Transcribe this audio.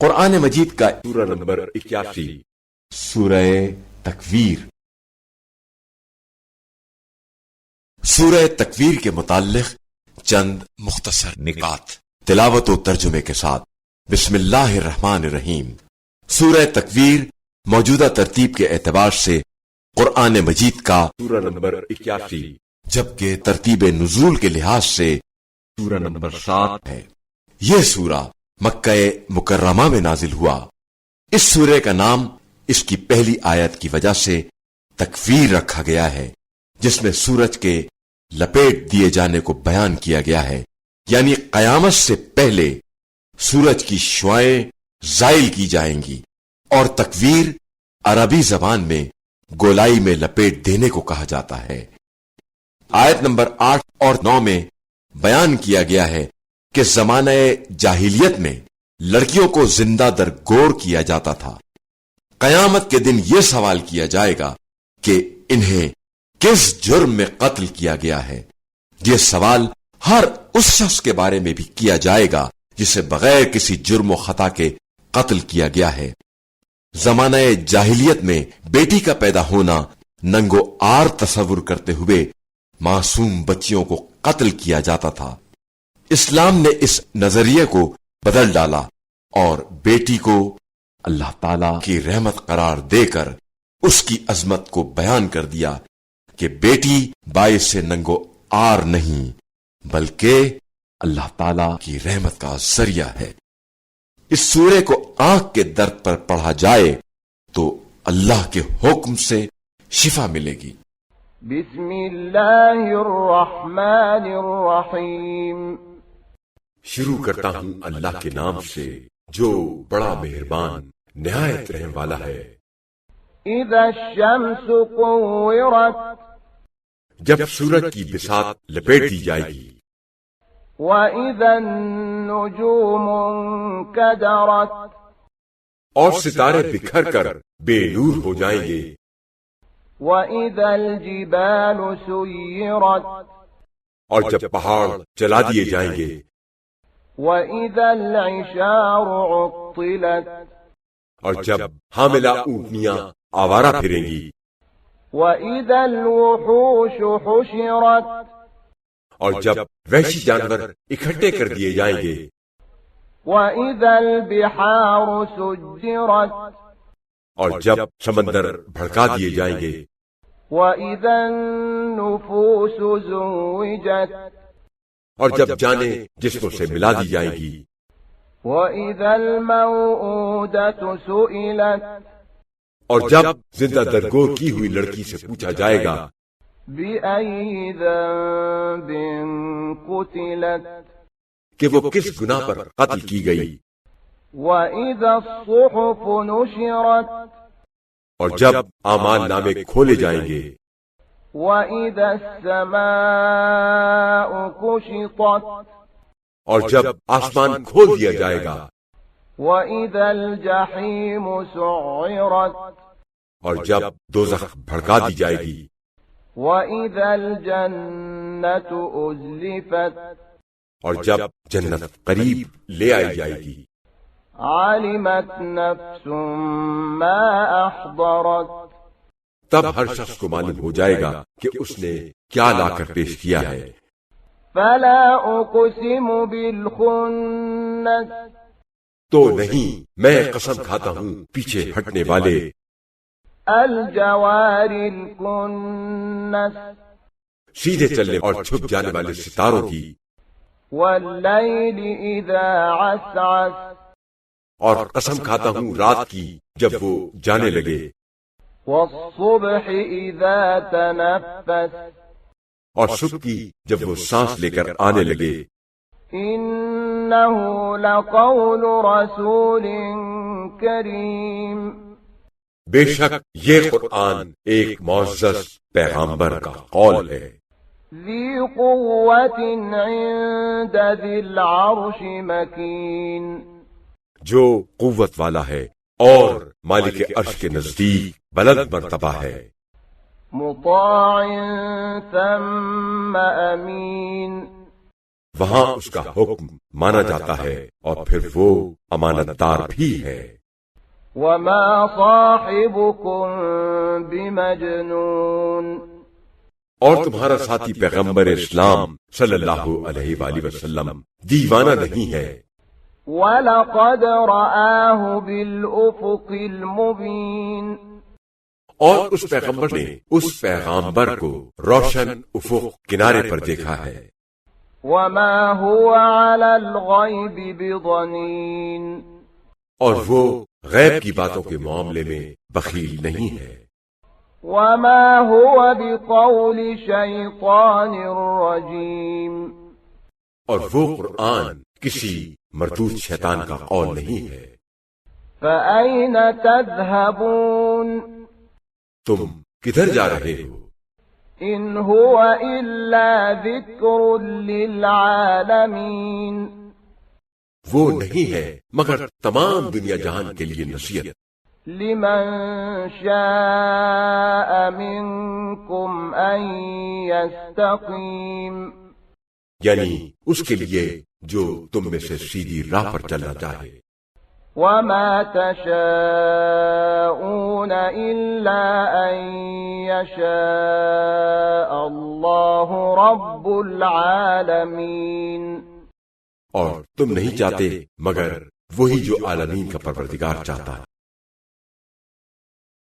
قرآن مجید کا سورہ نمبر 81 سورہ تکویر۔ سورہ تکویر کے متعلق چند مختصر نکات تلاوت و ترجمے کے ساتھ۔ بسم اللہ الرحمن الرحیم۔ سورہ تکویر موجودہ ترتیب کے اعتبار سے قرآن مجید کا سورہ نمبر 81 جبکہ ترتیب نزول کے لحاظ سے سورہ نمبر 7 ہے۔ یہ سورہ مکہ مکرمہ میں نازل ہوا۔ اس سورے کا نام اس کی پہلی آیت کی وجہ سے تکویر رکھا گیا ہے، جس میں سورج کے لپیٹ دیے جانے کو بیان کیا گیا ہے، یعنی قیامت سے پہلے سورج کی شعاعیں زائل کی جائیں گی، اور تکویر عربی زبان میں گولائی میں لپیٹ دینے کو کہا جاتا ہے۔ آیت نمبر 8 اور 9 میں بیان کیا گیا ہے کہ زمانہ جاہلیت میں لڑکیوں کو زندہ درگور کیا جاتا تھا۔ قیامت کے دن یہ سوال کیا جائے گا کہ انہیں کس جرم میں قتل کیا گیا ہے۔ یہ سوال ہر اس شخص کے بارے میں بھی کیا جائے گا جسے بغیر کسی جرم و خطا کے قتل کیا گیا ہے۔ زمانہ جاہلیت میں بیٹی کا پیدا ہونا ننگو آر تصور کرتے ہوئے معصوم بچیوں کو قتل کیا جاتا تھا۔ اسلام نے اس نظریے کو بدل ڈالا اور بیٹی کو اللہ تعالی کی رحمت قرار دے کر اس کی عظمت کو بیان کر دیا کہ بیٹی باعث ننگو آر نہیں بلکہ اللہ تعالی کی رحمت کا ذریعہ ہے۔ اس سورے کو آنکھ کے درد پر پڑھا جائے تو اللہ کے حکم سے شفا ملے گی۔ بسم اللہ الرحمن الرحیم۔ شروع کرتا ہوں اللہ کے نام سے جو بڑا مہربان نہایت رحم والا ہے۔ اذا الشمس كورت جب سورج کی بساط لپیٹ دی جائے گی، واذا النجوم انكدرت اور ستارے بکھر کر بے نور ہو جائیں گے، واذا الجبال سيرت اور جب پہاڑ چلا دیے جائیں گے، وَإِذَا الْعِشَارُ عُطِّلَتْ اور جب حاملہ اونٹنیاں آوارہ پھریں گی، وَإِذَا الْوُحُوشُ حُشِرَتْ اور جب وحشی جانور اکٹھے کر دیے جائیں گے، وَإِذَا الْبِحَارُ سُجِّرَتْ اور جب سمندر بھڑکا دیے جائیں گے، وَإِذَا النُّفُوسُ زُوِّجَتْ اور جب جانیں جسموں سے ملا دی جائیں گی، وَإِذَا الْمَوْءُودَةُ سُئِلَتْ اور جب زندہ درگور کی ہوئی لڑکی سے پوچھا جائے گا بِأَيِّ ذَنبٍ قُتِلَتْ کہ وہ کس گناہ پر قتل کی گئی، وَإِذَا الصُّحُفُ نُشِرَتْ اور جب اعمال نامے کھولے جائیں گے، وَإِذَا السَّمَاءُ كُشِطَتْ اور جب آسمان کھول دیا جائے گا، وَإِذَا الْجَحِيمُ سُعِّرَتْ اور جب دوزخ بھڑکا دی جائے گی، وَإِذَا الْجَنَّةُ أُزْلِفَتْ اور جب جنت قریب لے آئی جائے گی، عَلِمَتْ نَفْسٌ مَا أَحْضَرَتْ تب ہر شخص کو معلوم ہو جائے گا کہ اس نے کیا لا کر پیش کیا ہے۔ فَلَا أُقْسِمُ بِالْخُنَّسِ تو نہیں، میں قسم کھاتا ہوں پیچھے ہٹنے والے، الْجَوَارِ الْكُنَّسِ سیدھے چلنے اور چھپ جانے والے ستاروں کی، وَاللَّيْلِ إِذَا عَسْعَسَ اور قسم کھاتا ہوں رات کی جب وہ جانے لگے، وَالصُّبْحِ إِذَا تَنَفَّسَ اور صبح کی جب وہ سانس لے کر آنے لگے، إِنَّهُ لَقَوْلُ رَسُولٍ كَرِيمٍ بے شک یہ قرآن ایک معزز پیغمبر کا قول ہے، ذِي قُوَّةٍ عِندَ ذِي الْعَرْشِ مَكِينٍ جو قوت والا ہے اور مالک عرش کے نزدیک بلند مرتبہ ہے، مطاع ثم امین وہاں اس کا حکم مانا جاتا ہے اور پھر وہ امانت دار بھی ہے۔ وما صاحبكم بمجنون، اور تمہارا ساتھی پیغمبر اسلام صلی اللہ علیہ وآلہ وسلم دیوانہ نہیں ہے، وَلَقَدْ رَآهُ بِالْأُفُقِ الْمُبِينِ، اور اس پیغمبر نے اس پیغمبر کو روشن افق کنارے پر دیکھا ہے۔ وَمَا هُوَ عَلَى الْغَيْبِ بِضَنِينٍ، اور وہ غیب کی باتوں کے معاملے میں بخیل نہیں ہے۔ وَمَا هُوَ بِقَوْلِ شَيْطَانٍ رَجِيمٍ، اور وہ قرآن کسی مردود شیطان کا قول نہیں ہے۔ فَأَيْنَ تَذْهَبُونَ، تم کدھر جا رہے ہو؟ إِنْ هُوَ إِلَّا ذِكْرٌ لِلْعَالَمِينَ، وہ نہیں ہے مگر تمام دنیا جہان کے لیے نصیحت، لِمَنْ شَاءَ مِنْكُمْ أَنْ يَسْتَقِيمَ، یعنی اس کے لیے جو تم میں سے سیدھی راہ پر چلنا چاہے۔ وَمَا تَشَاءُونَ إِلَّا أَن يَشَاءَ اللَّهُ رَبُّ الْعَالَمِينَ، اور تم نہیں چاہتے مگر وہی جو عالمین کا پروردگار چاہتا ہے۔